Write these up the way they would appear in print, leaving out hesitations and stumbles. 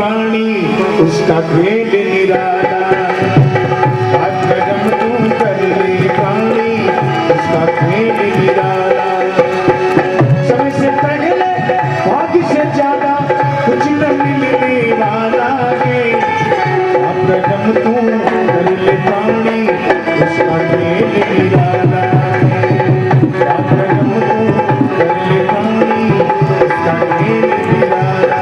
पानी उसका खेल निराला। आत्मगम तू कर ले पानी उसका खेल निराला। समय से पहले भाग्य से ज्यादा कुछ न मिलने वाला है। आत्मगम तू कर ले पानी उसका खेल निराला। आत्मगम तू कर ले पानी उसका खेल निराला।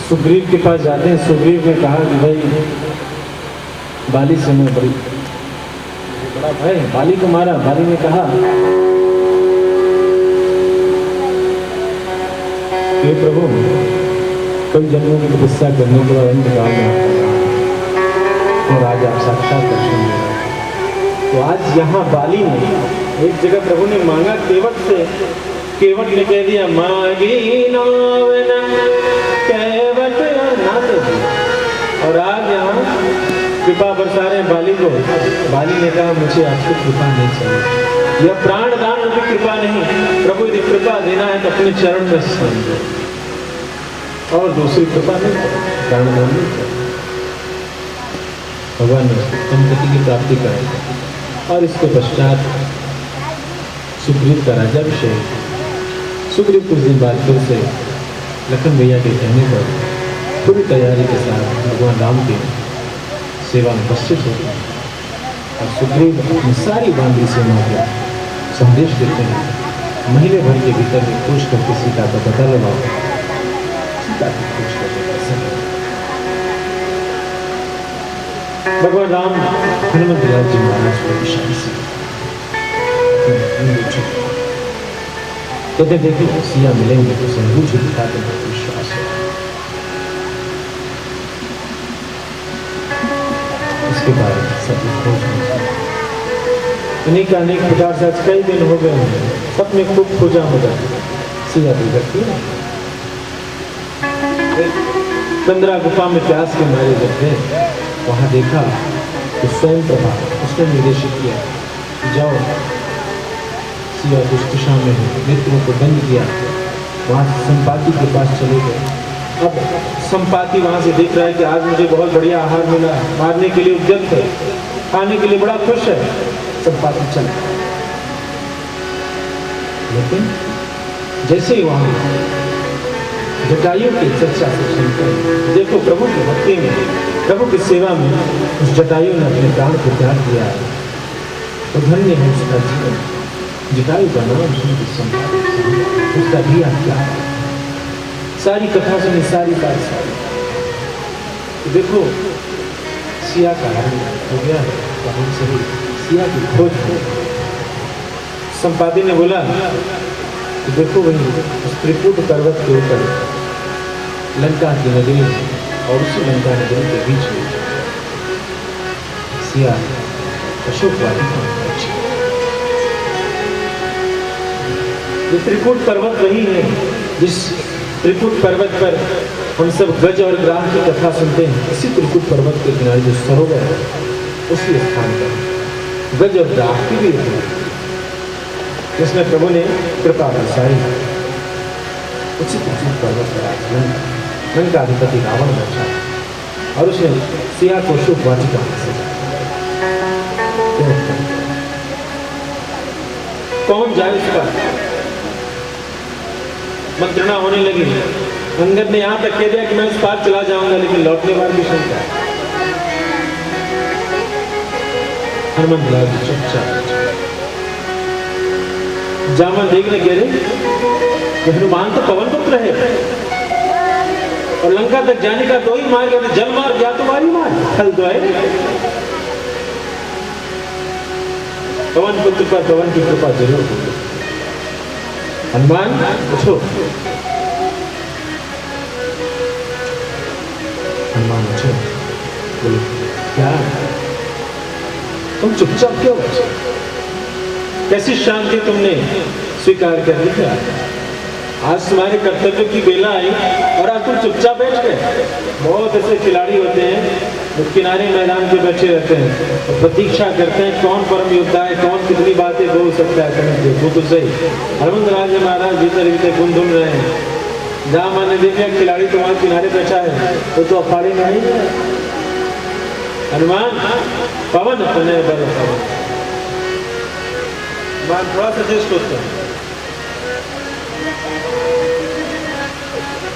सुग्रीव के पास जाते हैं। सुग्रीव ने कहा कि भाई बाली से मैं बड़ा भय, बाली को मारा। बाली ने कहा हे प्रभु, कई जन्मों की तपस्या करने के बाद अंतकाल में और आज आप साक्षात दर्शन दे रहे हैं। तो आज यहाँ बाली ने एक जगह प्रभु ने मांगा केवट से, केवट ने कह दिया मांगी नावना केवट ना दे दिया। और आज यहाँ कृपा बरसा रहे बाली को। बाली ने कहा मुझे आपकी कृपा नहीं चाहिए, यह प्राण दान रूपी कृपा नहीं। प्रभु यदि कृपा देना है तो अपने चरण में समझो, और दूसरी कृपा नहीं, प्राण दान नहीं चाहिए। भगवान ने उत्तम गति की प्राप्ति कराई। और इसके पश्चात सुग्रीव का राज्याभिषेक। सुग्रीव कुछ दिन बाद फिर से लखन भैया के कहने पर पूरी तैयारी के साथ भगवान राम की सेवा में उपस्थित हो गए। और सुग्रीव अपनी सारी बांधी सेना को संदेश देते हैं, महीने भर के भीतर में खोज करके सीता का पता लगाओ। सीता की खोज करके कैसे भगवान राम हनुमत लाल जी महाराज को निशान से कहते देखिए सिया मिलेंगे तो संबूझ दिखाते हैं विश्वास है। इसके बाद सब खोज अनेक अनेक प्रकार से आज कई दिन हो गए हैं, सब में खूब खोजा होगा। सिया भी करती है 15 गुफा में प्यास के मारे जब थे, वहां देखा तो स्वयं प्रभा उसने निर्देशित किया जाओ सिया दुष्दिशा में है, मित्रों को दंड किया। वहां संपाति के पास चले गए। अब संपाति वहां से देख रहा है कि आज मुझे बहुत बढ़िया आहार मिला, मारने के लिए उद्यत है, खाने के लिए बड़ा खुश है। संपाति चला, लेकिन जैसे ही वहां जटायु की चर्चा से सुनकर देखो प्रभु की भक्ति में, प्रभु की सेवा में उस जटायु ने अपने प्राण को त्याग दिया है। तो धन्य है उसका जीवन। जटायु का नाम सुनकर संपाति उसका भी क्या सारी कथा सुनी, सारी बात सारी। तो देखो सिया का हरण हो गया है, बहुत सही सिया की खोज हो। संपाति ने बोला तो देखो वही उस त्रिकुट पर्वत के ऊपर लंका की नगरी और उसी लंका नगरी के बीच में सिया अशोक वाटिका पहुंची। ये त्रिकुट पर्वत वही है जिस त्रिकुट पर्वत पर हम सब गज और ग्राम की कथा सुनते हैं। इसी त्रिकुट पर्वत के किनारे जो सरोवर है उसी स्थान पर गज और ग्राम की भी है, जिसमें प्रभु ने कृपा बरसाई। उसी त्रिकुट पर्वत पर लंका अधिपति रावण बैठा और उसने सिया को शुभ वाटिका से कौन जाए उस पर मंत्रणा होने लगी। अंगद ने यहां तक कह दिया कि मैं उस पार चला जाऊंगा, लेकिन लौटने वाली भी शंका। हनुमत लाल चुपचाप जामन देखने कह रहे हनुमान तो पवन पुत्र है और लंका तक जाने का दो ही मार्ग है, जल मार्ग या तो वायु मार्ग, फल दो है। पवन पुत्र पर पवन की कृपा जरूर होगी। हनुमान उठो। हनुमान उठो, बोले क्या तुम चुपचाप क्यों बैठे? कैसी शांति तुमने स्वीकार कर ली क्या? आज तुम्हारे कर्तव्य की बेला आई और आज तुम चुपचाप बैठ गए। बहुत ऐसे खिलाड़ी होते हैं जो किनारे मैदान पे बैठे रहते हैं और प्रतीक्षा करते हैं कौन परम योद्धा है, कौन कितनी बातें बोल सकता है। वो तो सही हरमंद राज महाराज भीतर भीतर गुन धुन रहे हैं। जहाँ मैंने देखा खिलाड़ी तुम्हारे किनारे बैठा है वो तो अखाड़े में आई है। हनुमान पवन अपने बल पवन थोड़ा सजेस्ट होता है।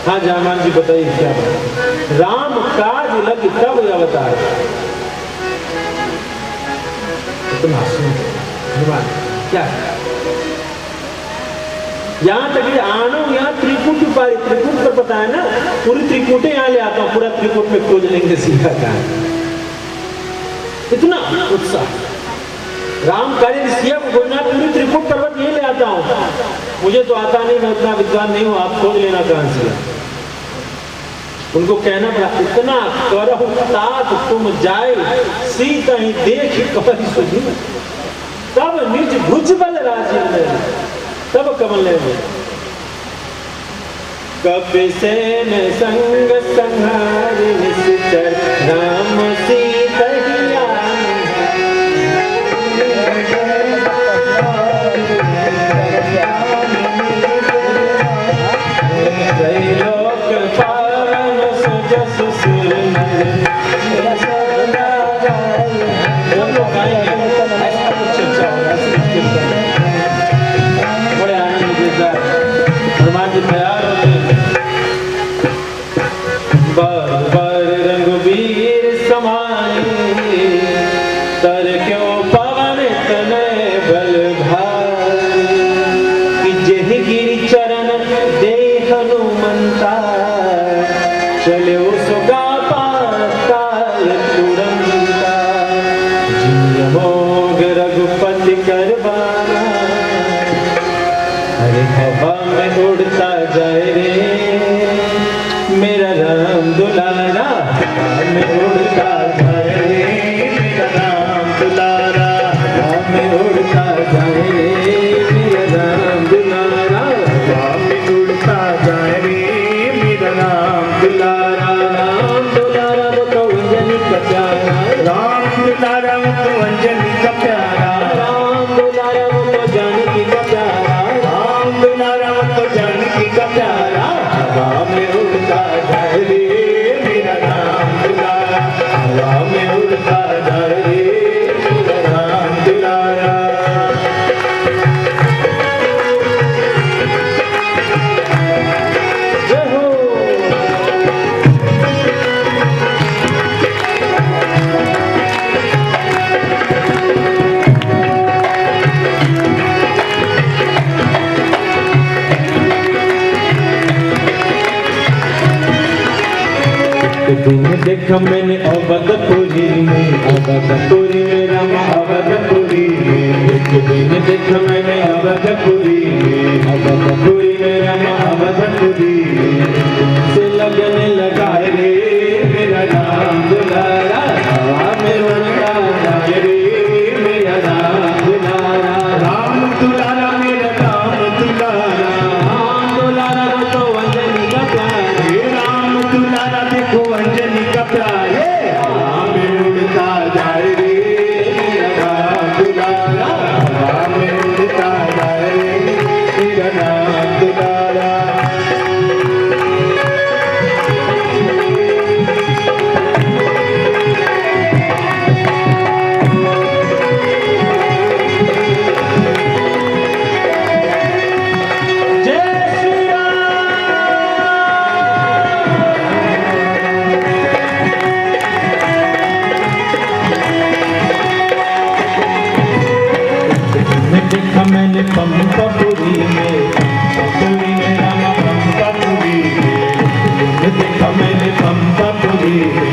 हाँ जामान जी बताइए क्या बात। राम काज लग तब अवतार। इतना हनुमान क्या यहाँ तक आनो यहाँ त्रिकुट पारी त्रिकुट पर पता है ना, पूरी त्रिकुटे यहाँ ले आता हूँ, पूरा त्रिकुट में खोज लेंगे सीखा का। इतना उत्साह राम कार्य सिया को खोजना, पूरी त्रिकुट पर्वत यही ले आता हूँ। मुझे तो आता नहीं, मैं उतना विद्वान नहीं हूँ, आप खोज लेना कहां से। उनको कहना पड़ा इतना करहु तात तुम जाए सीता ही देख कमल सुधी, तब निज भुज बल राजेंद्र तब कमल लेंगे। कपिसेन संग संहार निश्चर राम सीता उड़ता जाए रे मेरा राम दुलारा, में उड़ता जाए रे मेरा राम दुलारा, में उड़ता जाए रे मेरा राम दुलारा, में उड़ता जाए रे मेरा राम दुलारा। राम दुलारा वो तो अंजनी का प्यारा, राम दुलारा वो तो अंजनी का प्यारा, राम दुलारा वो तो जानकी का प्यारा, राम दुलारा वो तो जानकी का प्यारा। हवा में उड़ता जाए रे मेरा राम दुलारा, हवा में उड़ता जाए रे मेरा राम दुलारा। जय हो। दिन देखा मैंने अवधपुरी में, अवधपुरी में रामा अवधपुरी में, एक दिन देखा मैंने अवधपुरी में, अवधपुरी में रामा अवधपुरी में, से लगने लगा रे मेरा राम दुलारा, हवा में उड़ता जाए रे मेरा राम दुलारा। राम दुलारा मेरा राम दुलारा, राम दुलारा वो तो अंजनी का प्यारा, राम दुलारा देखो अंजनी का प्यारे। हवा में उड़ता जाए रे मेरा राम दुलारा, हवा में उड़ता जाए रे मेरा राम दुलारा। देखा मैंने पंपापुरी में, पंपापुरी में रामा पंपापुरी में, देखा मैंने पंपापुरी में,